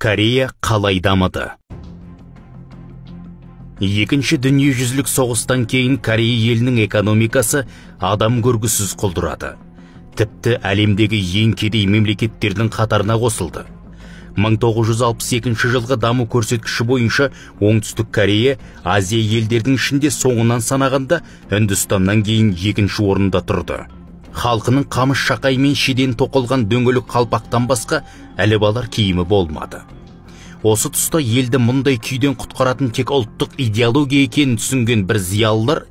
Корея қалай дамыды? Екінші дүниежүзілік соғыстан кейін Корея елінің экономикасы адам көргісіз құлдырады. Тіпті әлемдегі ең кедей мемлекеттердің қатарына қосылды. 1962 жылғы даму көрсеткіші бойынша Оңтүстік Корея Азия елдердің ішінде соңынан санағанда Үндістаннан кейін екінші орында тұрды. Халқының қамыс шақай мен шиден тоқылған дөңгелек қалпақтан басқа әлі-балар киімі болмады. Осы тұста елді мұндай күйден құтқаратын тек ұлттық идеология екенін түсінген бір зиялылар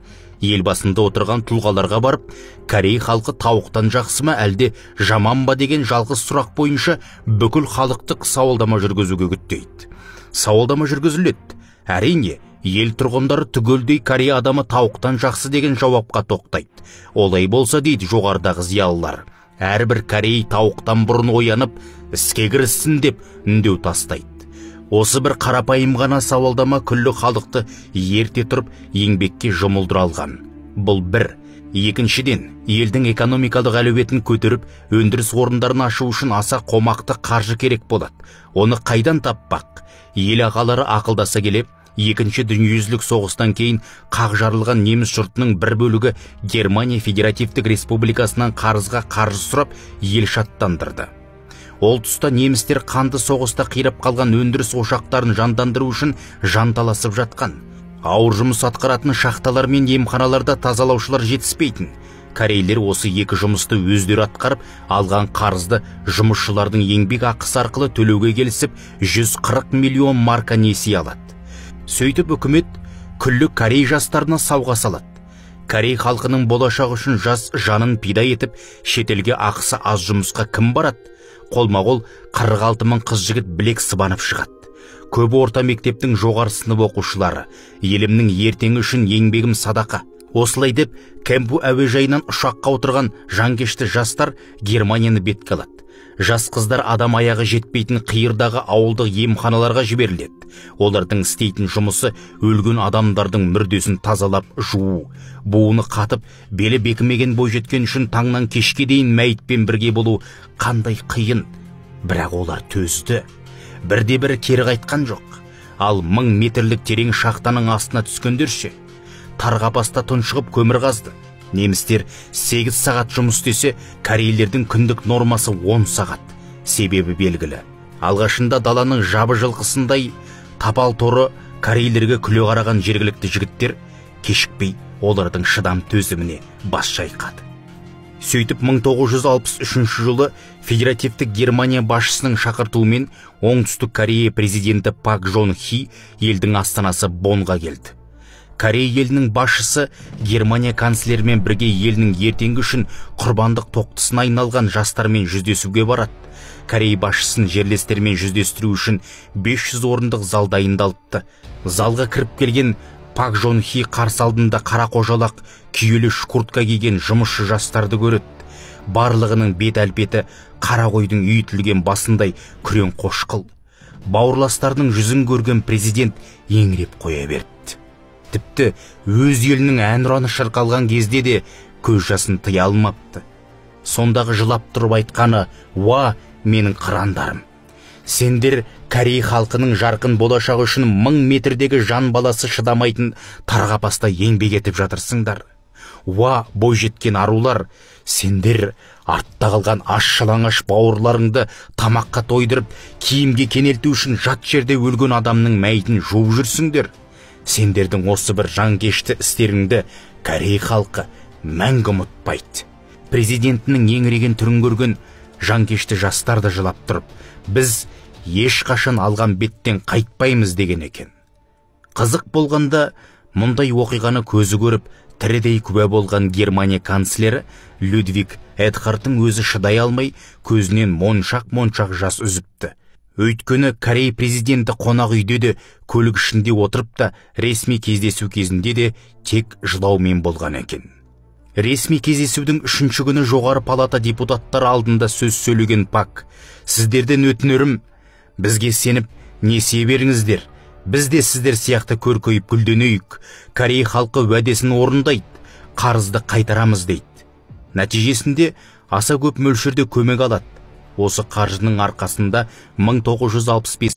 ел басында отырған тұлғаларға барып, Корей халқы тауықтан жақсы ма әлде жаман ба деген жалғыз сұрақ бойынша бүкіл халықтық сауалдама жүргізуге үгіттейді. Сауалдама жүргізіледі. Әрине, ел тұрғындары түгелдей Корея адамы тауықтан жақсы деген жауапқа тоқтайды. Олай болса дейді жоғарыдағы зиялылар, әрбір корей тауықтан бұрын оянып, іске кіріссін деп үндеу тастайды. Осы бір қарапайым ғана сауалдама күллі халықты ерте тұрып еңбекке жұмылдыра алған. Бұл бір. Екіншіден, елдің экономикалық әлеуетін көтеріп, өндіріс орындарын ашу үшін аса қомақты қаржы керек болады. Оны қайдан таппақ? Ел ағалары ақылдаса келіп, Екінші дүниежүзілік соғыстан кейін қақ жарылған неміс жұртының бір бөлігі Германия Федеративтік Республикасынан қарызға қаржы сұрап, ел шаттандырды. Ол тұста немістер қанды соғыста қирап қалған өндіріс ошақтарын жандандыру үшін жанталасып жатқан. Ауыр жұмыс атқаратын шахталар мен емханаларда тазалаушылар жетіспейтін. Корейлер осы екі жұмысты өздері атқарып, алған қарызды жұмысшылардың еңбек ақысы арқылы төлеуге келісіп, 140 миллион марка несие алады. Сөйтіп үкімет күллі Корей жастарына сауға салады. Корей халқының болашағы үшін жас жанын пида етіп, шетелге ақысы аз жұмысқа кім барады? Қолма-қол 46 мың қыз жігіт білек сыбанып шығады. Көбі орта мектептің жоғары сынып оқушылары, елімнің ертеңі үшін еңбегім садақа. Осылай деп, Кэмпу әуежайынан ұшаққа отырған жанкешті жастар Германияны бетке алады. Жас қыздар адам аяғы жетпейтін қиырдағы ауылдық емханаларға жіберіледі. Олардың істейтін жұмысы өлген адамдардың мүрдесін тазалап жуу. Буыны қатып, белі бекімеген бойжеткен үшін таңнан кешке дейін мәйітпен бірге болу қандай қиын. Бірақ олар төзді. Бірде-бірі кері қайтқан жоқ. Ал 1000 метрлік терең шахтаның астына түскендерше, тарғапаста тұншығып көмір қазды. Немістер 8 сағат жұмыс істесе, корейлердің күндік нормасы 10 сағат. Себебі белгілі. Алғашында даланың жабы жылқысындай тапал торы корейлерге күле қараған жергілікті жігіттер кешікпей олардың шыдам төзіміне бас шайқады. Сөйтіп 1963 жылы Федеративтік Германия басшысының шақыртуымен Оңтүстік Корея президенті Пак Жон Хи елдің астанасы Бонға келді. Корей елінің басшысы Германия канцлерімен бірге елінің ертеңгі үшін құрбандық тоқтысына айналған жастармен жүздесуге барады. Корей басшысын жерлестермен жүздестіру үшін 500 орындық зал дайындалыпты. Залға кіріп келген Пак Жон Хи қарсы алдында қара қожалақ, күйелі куртка киген жұмысшы жастарды көреді. Барлығының бет әлпеті қара қойдың үйітілген басындай күрең қошқыл. Бауырластарының жүзін көрген президент еңіреп қоя берді. Тіпті өз елінің әнұраны шырқалған кезде де көз жасын тыя алмапты. Сондағы жылап тұрып айтқаны: «Уа, менің қырандарым! Сендер Корей халқының жарқын болашағы үшін 1000 метрдегі жан баласы шыдамайтын тарғапаста еңбек етіп жатырсыңдар. Уа, бойжеткен арулар! Сендер артта қалған аш-жалаңаш бауырларыңды тамаққа тойдырып, киімге кенелту үшін жат жерде өлген адамның мәйітін жуып жүрсіңдер. Сендердің осы бір жанкешті істеріңді Корей халқы мәңгі ұмытпайды». Президентінің еңіреген түрін көрген жанкешті жастар да жылап тұрып, «Біз ешқашан алған беттен қайтпаймыз» деген екен. Қызық болғанда, мұндай оқиғаны көзі көріп, тірідей куә болған Германия канцлері Людвиг Эдхардтың өзі шыдай алмай, көзінен моншақ жас үзіпті. Өйткені Корей президенті қонақ үйде де, көлік ішінде отырып та, ресми кездесу кезінде де тек жылаумен болған екен. Ресми кездесудің 3-ші күні жоғары палата депутаттар алдында сөз сөйлеген Пак: «Сіздерден өтінерім, бізге сеніп несие беріңіздер. Біз де сіздер сияқты көркейіп гүлденейік. Корей халқы уәдесін орындайды, қарызды қайтарамыз» дейді. Нәтижесінде аса көп мөлшерде көмек алады. Осы қаржының арқасында 1965